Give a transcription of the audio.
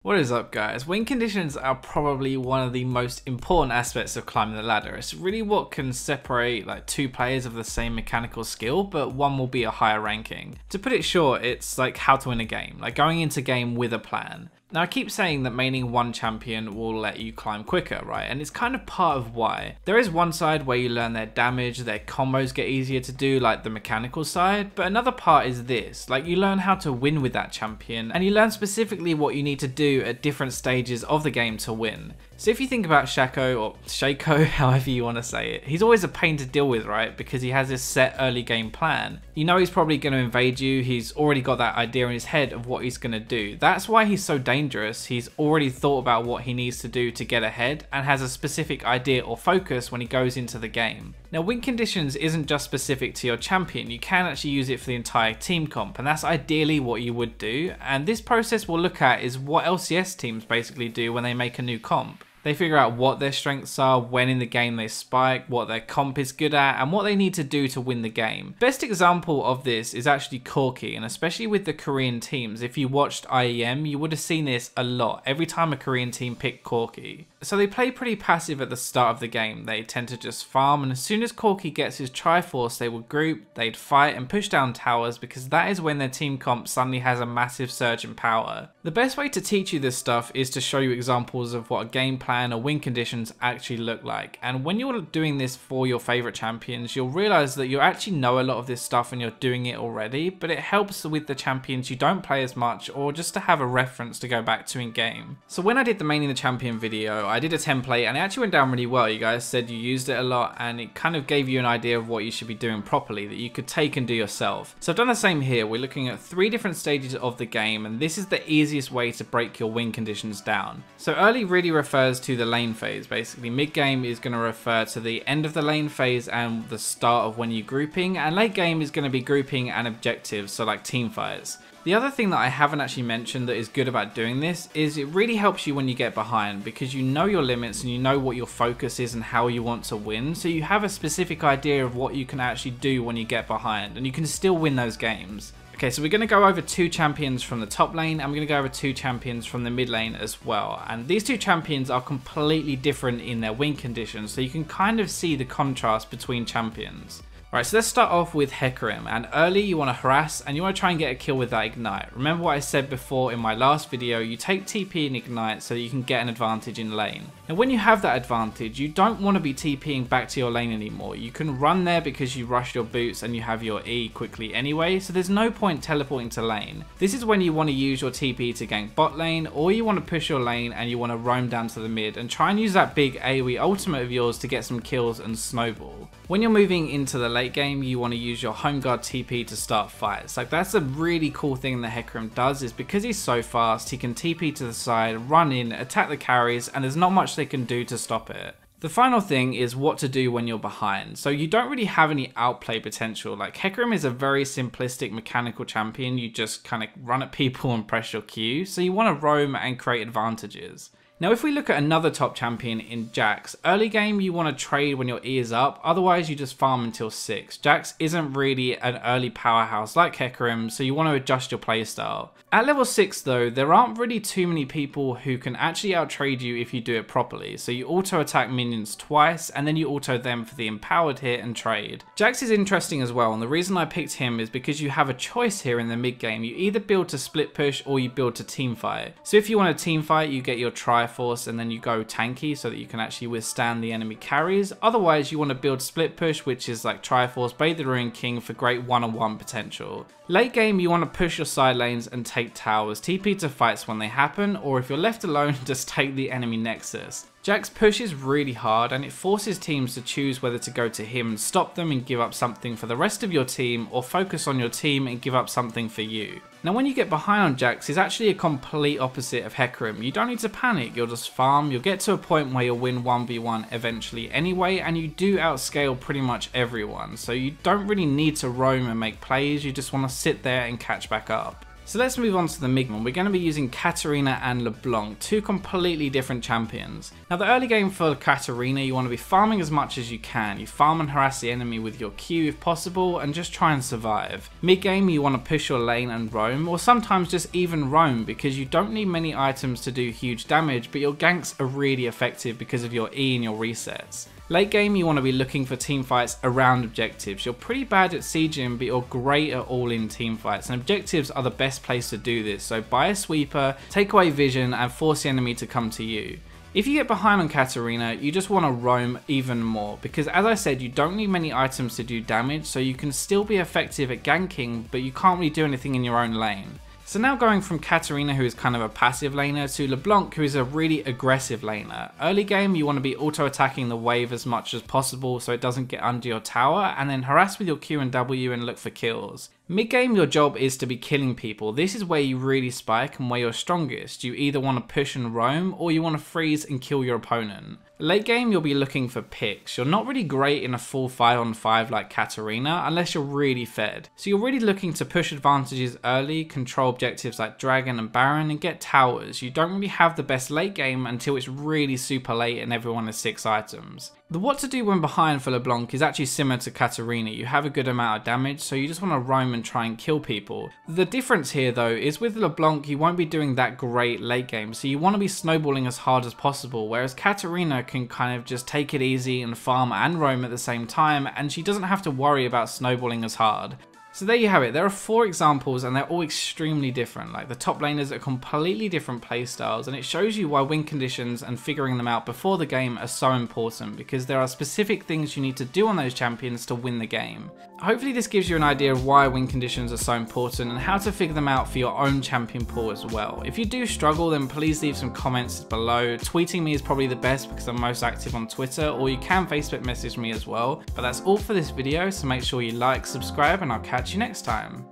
What is up, guys? Win conditions are probably one of the most important aspects of climbing the ladder. It's really what can separate like two players of the same mechanical skill, but one will be a higher ranking. To put it short, it's like how to win a game, like going into game with a plan. Now I keep saying that maining one champion will let you climb quicker, right? And it's kind of part of why. There is one side where you learn their damage, their combos get easier to do, like the mechanical side, but another part is this, like you learn how to win with that champion, and you learn specifically what you need to do at different stages of the game to win. So if you think about Shaco, or Shaco, however you want to say it, he's always a pain to deal with, right? Because he has this set early game plan. You know he's probably going to invade you, he's already got that idea in his head of what he's going to do. That's why he's so dangerous. He's already thought about what he needs to do to get ahead and has a specific idea or focus when he goes into the game. Now win conditions isn't just specific to your champion, you can actually use it for the entire team comp, and that's ideally what you would do. And this process we'll look at is what LCS teams basically do when they make a new comp. They figure out what their strengths are, when in the game they spike, what their comp is good at, and what they need to do to win the game. Best example of this is actually Corki, and especially with the Korean teams. If you watched IEM, you would have seen this a lot, every time a Korean team picked Corki. So they play pretty passive at the start of the game. They tend to just farm, and as soon as Corki gets his Triforce, they will group, they'd fight and push down towers, because that is when their team comp suddenly has a massive surge in power. The best way to teach you this stuff is to show you examples of what a game plan or win conditions actually look like. And when you're doing this for your favorite champions, you'll realize that you actually know a lot of this stuff and you're doing it already, but it helps with the champions you don't play as much, or just to have a reference to go back to in game. So when I did the maining the champion video, I did a template and it actually went down really well. You guys said you used it a lot and it kind of gave you an idea of what you should be doing properly that you could take and do yourself. So I've done the same here. We're looking at 3 different stages of the game, and this is the easiest way to break your win conditions down. So early really refers to the lane phase. Basically mid game is going to refer to the end of the lane phase and the start of when you're grouping, and late game is going to be grouping and objectives, so like team fights. The other thing that I haven't actually mentioned that is good about doing this is it really helps you when you get behind, because you know your limits and you know what your focus is and how you want to win, so you have a specific idea of what you can actually do when you get behind, and you can still win those games. Okay, so we're going to go over 2 champions from the top lane, and we're going to go over 2 champions from the mid lane as well. And these 2 champions are completely different in their win conditions, so you can kind of see the contrast between champions. Alright, so let's start off with Hecarim, and early you want to harass and you want to try and get a kill with that ignite. Remember what I said before in my last video, you take TP and ignite so that you can get an advantage in lane. Now when you have that advantage, you don't want to be TPing back to your lane anymore. You can run there because you rush your boots and you have your E quickly anyway, so there's no point teleporting to lane. This is when you want to use your TP to gank bot lane, or you want to push your lane and you want to roam down to the mid and try and use that big AoE ultimate of yours to get some kills and snowball. When you're moving into the late game, you want to use your home guard TP to start fights. Like that's a really cool thing that Hecarim does, is because he's so fast, he can TP to the side, run in, attack the carries, and there's not much they can do to stop it. The final thing is what to do when you're behind. So you don't really have any outplay potential. Like Hecarim is a very simplistic mechanical champion. You just kind of run at people and press your Q. So you want to roam and create advantages. Now if we look at another top champion in Jax, early game you want to trade when your E is up, otherwise you just farm until 6. Jax isn't really an early powerhouse like Hecarim, so you want to adjust your playstyle. At level 6 though, there aren't really too many people who can actually outtrade you if you do it properly, so you auto attack minions twice and then you auto them for the empowered hit and trade. Jax is interesting as well, and the reason I picked him is because you have a choice here in the mid game. You either build to split push or you build to team fight. So if you want a team fight, you get your Triforce and then you go tanky so that you can actually withstand the enemy carries. Otherwise you want to build split push, which is like Triforce, Bathe the Ruin King for great one-on-one potential. Late game you want to push your side lanes and take towers, TP to fights when they happen, or if you're left alone just take the enemy nexus. Jax pushes really hard and it forces teams to choose whether to go to him and stop them and give up something for the rest of your team, or focus on your team and give up something for you. Now when you get behind on Jax, it's actually a complete opposite of Hecarim. You don't need to panic, you'll just farm, you'll get to a point where you'll win 1v1 eventually anyway, and you do outscale pretty much everyone, so you don't really need to roam and make plays, you just want to sit there and catch back up. So let's move on to the mid game. We're going to be using Katarina and LeBlanc, two completely different champions. Now the early game for Katarina, you want to be farming as much as you can. You farm and harass the enemy with your Q if possible and just try and survive. Mid game you want to push your lane and roam, or sometimes just even roam because you don't need many items to do huge damage, but your ganks are really effective because of your E and your resets. Late game you want to be looking for team fights around objectives. You're pretty bad at sieging, but you're great at all-in team fights, and objectives are the best place to do this, so buy a sweeper, take away vision and force the enemy to come to you. If you get behind on Katarina, you just want to roam even more, because as I said, you don't need many items to do damage, so you can still be effective at ganking, but you can't really do anything in your own lane. So now going from Katarina, who is kind of a passive laner, to LeBlanc, who is a really aggressive laner. Early game you want to be auto-attacking the wave as much as possible so it doesn't get under your tower, and then harass with your Q and W and look for kills. Mid game your job is to be killing people. This is where you really spike and where you're strongest. You either want to push and roam, or you want to freeze and kill your opponent. Late game you'll be looking for picks. You're not really great in a full 5-on-5 like Katarina unless you're really fed. So you're really looking to push advantages early, control objectives like Dragon and Baron, and get towers. You don't really have the best late game until it's really super late and everyone has 6 items. The what to do when behind for LeBlanc is actually similar to Katarina. You have a good amount of damage, so you just want to roam and try and kill people. The difference here though is with LeBlanc you won't be doing that great late game, so you want to be snowballing as hard as possible, whereas Katarina can kind of just take it easy and farm and roam at the same time, and she doesn't have to worry about snowballing as hard. So there you have it. There are 4 examples and they're all extremely different. Like the top laners are completely different playstyles, and it shows you why win conditions and figuring them out before the game are so important, because there are specific things you need to do on those champions to win the game. Hopefully this gives you an idea of why win conditions are so important and how to figure them out for your own champion pool as well. If you do struggle, then please leave some comments below. Tweeting me is probably the best because I'm most active on Twitter, or you can Facebook message me as well. But that's all for this video, so make sure you like, subscribe, and I'll catch you next time.